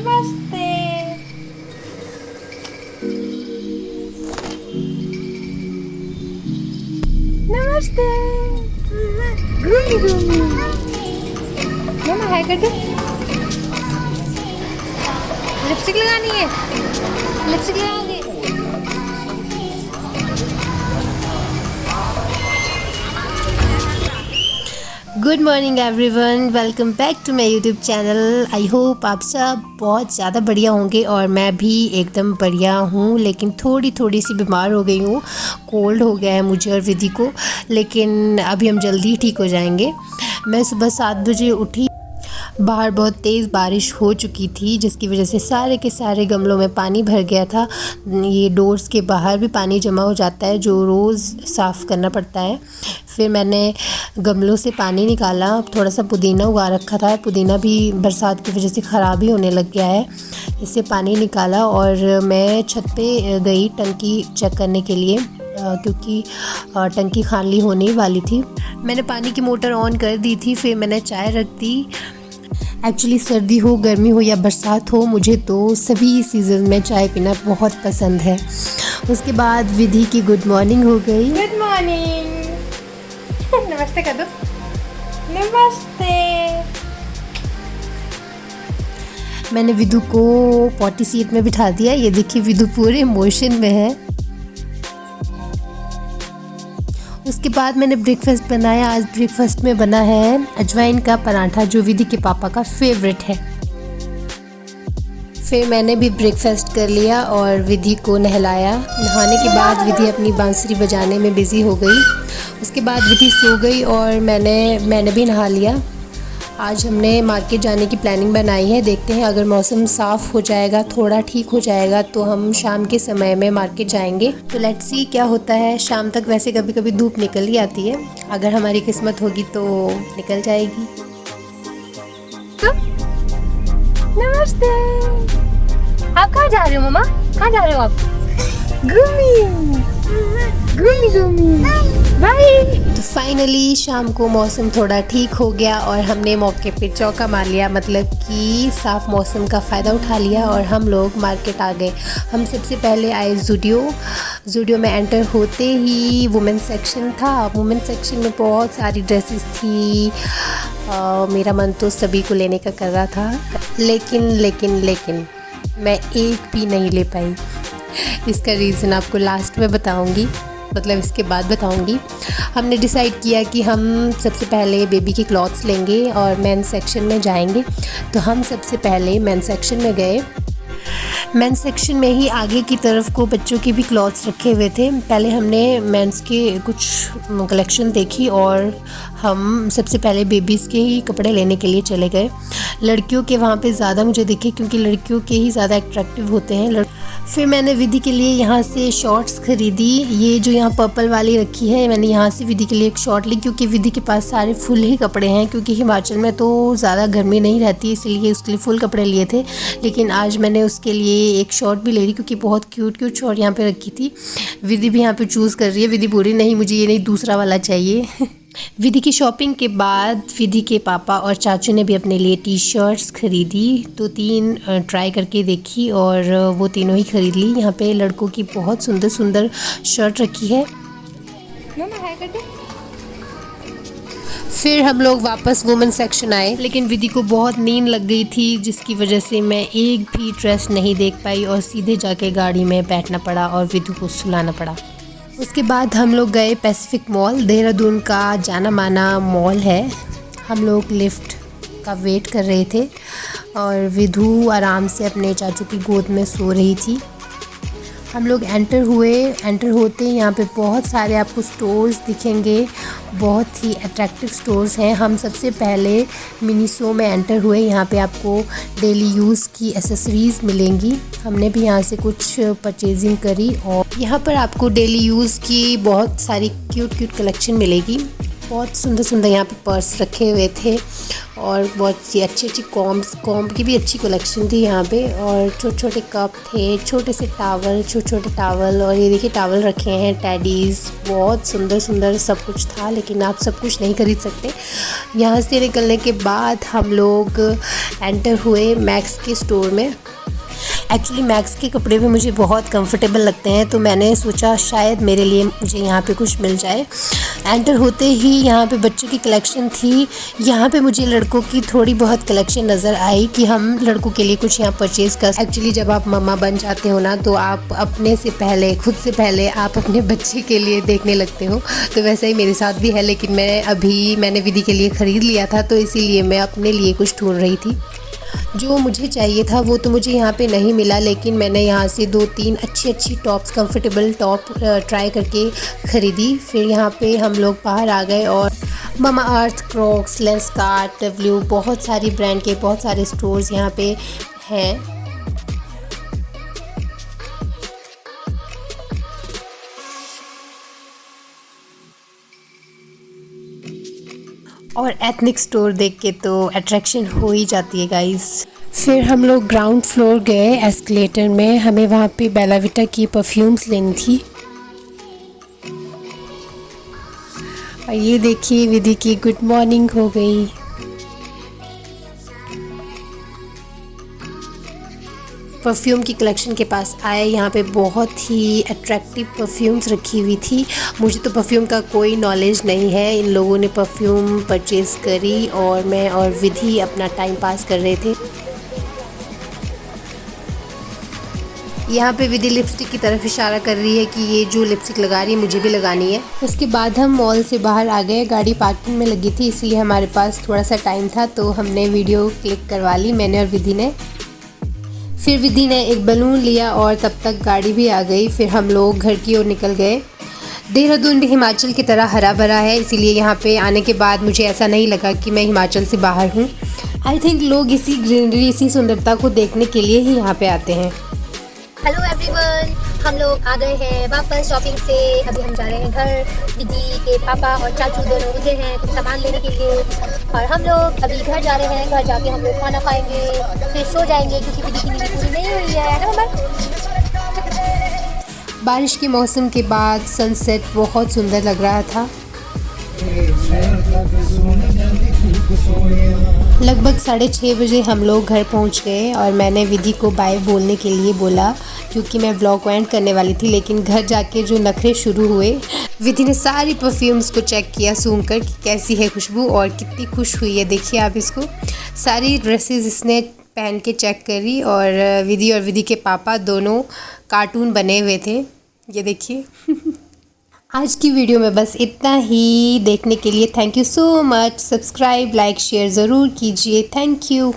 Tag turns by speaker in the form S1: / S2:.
S1: नमस्ते। नमस्ते। घूमी घूमी। मम्मा हाय कर दो। लिपस्टिक लगानी है। लिपस्टिक लगाओगे। Good morning everyone, welcome back to my YouTube channel. I hope आप सब बहुत ज़्यादा बढ़िया होंगे और मैं भी एकदम बढ़िया हूँ, लेकिन थोड़ी सी बीमार हो गई हूँ। कोल्ड हो गया है मुझे और विधि को, लेकिन अभी हम जल्दी ठीक हो जाएंगे। मैं सुबह 7 बजे उठी। बाहर बहुत तेज़ बारिश हो चुकी थी, जिसकी वजह से सारे के सारे गमलों में पानी भर गया था। ये डोर्स के बाहर भी पानी जमा हो जाता है, जो रोज़ साफ़ करना पड़ता है। फिर मैंने गमलों से पानी निकाला। थोड़ा सा पुदीना उगा रखा था, पुदीना भी बरसात की वजह से ख़राब ही होने लग गया है। इससे पानी निकाला और मैं छत पे गई टंकी चेक करने के लिए, क्योंकि टंकी खाली होने वाली थी। मैंने पानी की मोटर ऑन कर दी थी। फिर मैंने चाय रख दी। एक्चुअली सर्दी हो, गर्मी हो या बरसात हो, मुझे तो सभी सीज़न में चाय पीना बहुत पसंद है। उसके बाद विधि की गुड मॉर्निंग हो गई। Good morning. नमस्ते कर दो। नमस्ते। मैंने विधु को पॉटी सीट में बिठा दिया। ये देखिए विधु पूरे मोशन में है। उसके बाद मैंने ब्रेकफास्ट बनाया। आज ब्रेकफास्ट में बना है अजवाइन का पराठा, जो विधि के पापा का फेवरेट है। फिर मैंने भी ब्रेकफास्ट कर लिया और विधि को नहलाया। नहाने के बाद विधि अपनी बांसुरी बजाने में बिज़ी हो गई। उसके बाद विधि सो गई और मैंने भी नहा लिया। आज हमने मार्केट जाने की प्लानिंग बनाई है। देखते हैं, अगर मौसम साफ़ हो जाएगा, थोड़ा ठीक हो जाएगा, तो हम शाम के समय में मार्केट जाएंगे। तो लेट्स सी क्या होता है। शाम तक वैसे कभी कभी धूप निकल ही आती है, अगर हमारी किस्मत होगी तो निकल जाएगी। नमस्ते। आप कहाँ जा रहे हो मम्मा? कहाँ जा रहे हो आप? घूमी घूमी घूमी। बाय। तो फाइनली शाम को मौसम थोड़ा ठीक हो गया और हमने मौके पे चौका मार लिया, मतलब कि साफ़ मौसम का फ़ायदा उठा लिया और हम लोग मार्केट आ गए। हम सबसे पहले आए ज़ूडियो में एंटर होते ही वुमेन सेक्शन था। वुमेन सेक्शन में बहुत सारी ड्रेसेस थी। मेरा मन तो सभी को लेने का कर रहा था, लेकिन मैं एक भी नहीं ले पाई। इसका रीज़न आपको लास्ट में बताऊंगी, मतलब इसके बाद बताऊंगी। हमने डिसाइड किया कि हम सबसे पहले बेबी के क्लॉथ्स लेंगे और मेंस सेक्शन में जाएंगे। तो हम सबसे पहले मेंस सेक्शन में गए। मेंस सेक्शन में ही आगे की तरफ को बच्चों के भी क्लॉथ्स रखे हुए थे। पहले हमने मेंस के कुछ कलेक्शन देखी और हम सबसे पहले बेबीज़ के ही कपड़े लेने के लिए चले गए। लड़कियों के वहाँ पे ज़्यादा मुझे दिखे, क्योंकि लड़कियों के ही ज़्यादा अट्रैक्टिव होते हैं। फिर मैंने विधि के लिए यहाँ से शॉर्ट्स खरीदी। ये जो यहाँ पर्पल वाली रखी है, मैंने यहाँ से विधि के लिए एक शॉर्ट ली, क्योंकि विधि के पास सारे फुल ही कपड़े हैं। क्योंकि हिमाचल में तो ज़्यादा गर्मी नहीं रहती, इसलिए उसके लिए फुल कपड़े लिए थे। लेकिन आज मैंने उसके लिए एक शॉर्ट भी ले ली, क्योंकि बहुत क्यूट शॉर्ट यहाँ पे रखी थी। विधि भी यहाँ पे चूज़ कर रही है। विधि बोल रही नहीं, मुझे ये नहीं, दूसरा वाला चाहिए। विधि की शॉपिंग के बाद विधि के पापा और चाचू ने भी अपने लिए टी शर्ट्स खरीदी। तो 3 ट्राई करके देखी और वो तीनों ही खरीद ली। यहाँ पे लड़कों की बहुत सुंदर शर्ट रखी है। फिर हम लोग वापस वुमेन सेक्शन आए, लेकिन विधि को बहुत नींद लग गई थी, जिसकी वजह से मैं एक भी ड्रेस नहीं देख पाई और सीधे जाके गाड़ी में बैठना पड़ा और विधि को सुलाना पड़ा। उसके बाद हम लोग गए पैसिफिक मॉल। देहरादून का जाना माना मॉल है। हम लोग लिफ्ट का वेट कर रहे थे और विधु आराम से अपने चाचू की गोद में सो रही थी। हम लोग एंटर होते यहाँ पे बहुत सारे आपको स्टोर्स दिखेंगे। बहुत ही अट्रैक्टिव स्टोर्स हैं। हम सबसे पहले मिनीसो में एंटर हुए। यहाँ पे आपको डेली यूज़ की एसेसरीज़ मिलेंगी। हमने भी यहाँ से कुछ परचेजिंग करी और यहाँ पर आपको डेली यूज़ की बहुत सारी क्यूट कलेक्शन मिलेगी। बहुत सुंदर सुंदर यहाँ पे पर्स रखे हुए थे और बहुत सी अच्छी अच्छी कॉम्ब की भी अच्छी कलेक्शन थी यहाँ पे। और छोटे छोटे कप थे, छोटे छोटे टावल और ये देखिए टावल रखे हैं, टेडीज़, बहुत सुंदर सुंदर सब कुछ था। लेकिन आप सब कुछ नहीं खरीद सकते। यहाँ से निकलने के बाद हम लोग एंटर हुए मैक्स के स्टोर में। एक्चुअली मैक्स के कपड़े भी मुझे बहुत कंफर्टेबल लगते हैं, तो मैंने सोचा शायद मेरे लिए मुझे यहाँ पे कुछ मिल जाए। एंटर होते ही यहाँ पे बच्चों की कलेक्शन थी। यहाँ पे मुझे लड़कों की थोड़ी बहुत कलेक्शन नज़र आई कि हम लड़कों के लिए कुछ यहाँ परचेज़ कर। एक्चुअली जब आप मम्मा बन जाते हो ना, तो आप अपने से पहले, खुद से पहले आप अपने बच्चे के लिए देखने लगते हो। तो वैसा ही मेरे साथ भी है। लेकिन मैंने विधि के लिए ख़रीद लिया था, तो इसीलिए मैं अपने लिए कुछ ढूंढ रही थी। जो मुझे चाहिए था वो तो मुझे यहाँ पे नहीं मिला, लेकिन मैंने यहाँ से 2-3 अच्छी टॉप्स, कंफर्टेबल टॉप ट्राई करके ख़रीदी। फिर यहाँ पे हम लोग बाहर आ गए और ममा अर्थ, क्रॉक्स, लेंसकार्ट, डब्ल्यू, बहुत सारी ब्रांड के बहुत सारे स्टोर्स यहाँ पे हैं। और एथनिक स्टोर देख के तो अट्रैक्शन हो ही जाती है गाइस। फिर हम लोग ग्राउंड फ्लोर गए एस्केलेटर में। हमें वहाँ पे बेला विटा की परफ्यूम्स लेनी थी। और ये देखिए विधि की गुड मॉर्निंग हो गई। परफ्यूम की कलेक्शन के पास आए। यहाँ पे बहुत ही अट्रैक्टिव परफ्यूम्स रखी हुई थी। मुझे तो परफ्यूम का कोई नॉलेज नहीं है। इन लोगों ने परफ्यूम परचेज़ करी और मैं और विधि अपना टाइम पास कर रहे थे। यहाँ पे विधि लिपस्टिक की तरफ इशारा कर रही है कि ये जो लिपस्टिक लगा रही है मुझे भी लगानी है। उसके बाद हम मॉल से बाहर आ गए। गाड़ी पार्किंग में लगी थी, इसलिए हमारे पास थोड़ा सा टाइम था, तो हमने वीडियो क्लिक करवा ली, मैंने और विधि ने। फिर विधि ने एक बलून लिया और तब तक गाड़ी भी आ गई। फिर हम लोग घर की ओर निकल गए। देहरादून भी हिमाचल की तरह हरा भरा है, इसीलिए यहाँ पे आने के बाद मुझे ऐसा नहीं लगा कि मैं हिमाचल से बाहर हूँ। आई थिंक लोग इसी ग्रीनरी, इसी सुंदरता को देखने के लिए ही यहाँ पे आते हैं।
S2: हेलो एवरीवन, हम लोग आ गए हैं वापस शॉपिंग से। अभी हम जा रहे हैं घर। दीदी के पापा और चाचू दोनों उठे हैं कुछ सामान लेने के लिए, और हम लोग अभी घर जा रहे हैं। घर जाके हम लोग खाना खाएंगे, फिर सो जाएंगे क्योंकि दीदी की नींद पूरी नहीं हुई है ना मम्मा।
S1: बारिश के मौसम के बाद सनसेट बहुत सुंदर लग रहा था। लगभग 6:30 बजे हम लोग घर पहुंच गए और मैंने विधि को बाय बोलने के लिए बोला, क्योंकि मैं व्लॉग को एंड करने वाली थी। लेकिन घर जाके जो नखरे शुरू हुए। विधि ने सारी परफ्यूम्स को चेक किया सूंघ कर कि कैसी है खुशबू, और कितनी खुश हुई है। देखिए आप इसको, सारी ड्रेसेस इसने पहन के चेक करी। और विधि के पापा दोनों कार्टून बने हुए थे, ये देखिए। आज की वीडियो में बस इतना ही। देखने के लिए thank you so much. Subscribe, like, share ज़रूर कीजिए। Thank you.